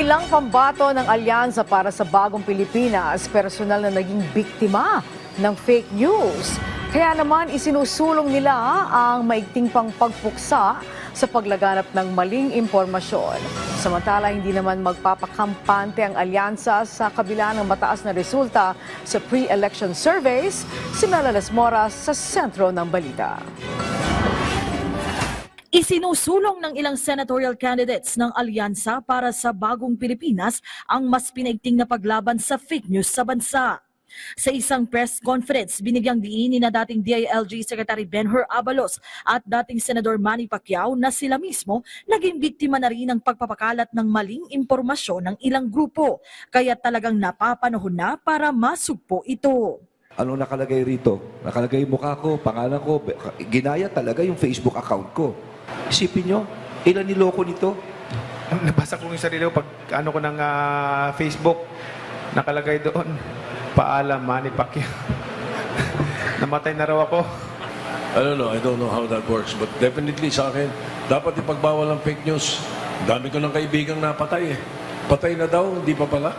Ilang pambato ng Alyansa para sa Bagong Pilipinas personal na naging biktima ng fake news. Kaya naman isinusulong nila ang maigting pang pagpuksa sa paglaganap ng maling impormasyon. Samantala, hindi naman magpapakampante ang alyansa sa kabila ng mataas na resulta sa pre-election surveys. Si Melalas Moras sa sentro ng balita. Isinusulong ng ilang senatorial candidates ng Alyansa para sa Bagong Pilipinas ang mas pinaigting na paglaban sa fake news sa bansa. Sa isang press conference, binigyang diin ni dating DILG Secretary Benhur Abalos at dating Senador Manny Pacquiao na sila mismo naging biktima na rin ng pagpapakalat ng maling impormasyon ng ilang grupo. Kaya talagang napapanahon na para masugpo ito. Ano nakalagay rito? Nakalagay yung mukha ko, pangalan ko, ginaya talaga yung Facebook account ko. Isipin nyo, ilan niloko nito? Nabasa ko yung sarili ko pag ano ko ng Facebook, nakalagay doon, paalam, Manny Pacquiao. Namatay na raw ako. I don't know how that works, but definitely sa akin, dapat ipagbawal ang fake news. Dami ko ng kaibigang napatay eh. Patay na daw, hindi pa pala.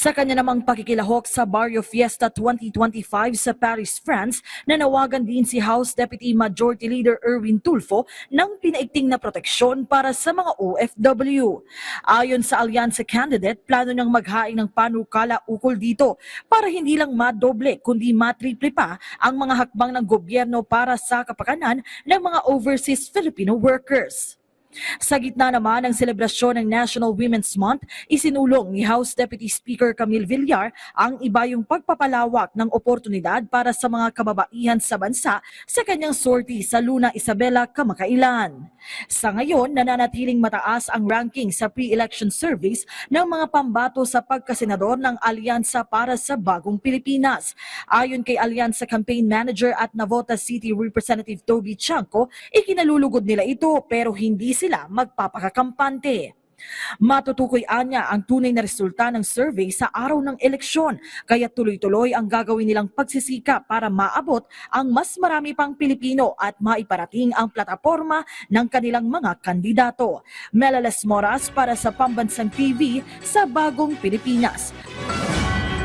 Sa kanya namang pakikilahok sa Barrio Fiesta 2025 sa Paris, France, nanawagan din si House Deputy Majority Leader Erwin Tulfo ng pinaigting na proteksyon para sa mga OFW. Ayon sa Alyansa candidate, plano niyang maghain ng panukala ukol dito para hindi lang madoble kundi matriple pa ang mga hakbang ng gobyerno para sa kapakanan ng mga overseas Filipino workers. Sa gitna naman ng selebrasyon ng National Women's Month, isinulong ni House Deputy Speaker Camille Villar ang iba yung pagpapalawak ng oportunidad para sa mga kababaihan sa bansa sa kanyang sortie sa Luna Isabela kamakailan. Sa ngayon, nananatiling mataas ang ranking sa pre-election surveys ng mga pambato sa pagkasenador ng Alyansa para sa Bagong Pilipinas. Ayon kay Alyansa Campaign Manager at Navotas City Representative Toby Chanco, ikinalulugod nila ito pero hindi sila magpapakakampante. Matutukoy anya ang tunay na resulta ng survey sa araw ng eleksyon, kaya tuloy-tuloy ang gagawin nilang pagsisikap para maabot ang mas marami pang Pilipino at maiparating ang plataporma ng kanilang mga kandidato. Melalas Moras para sa Pambansang TV sa Bagong Pilipinas.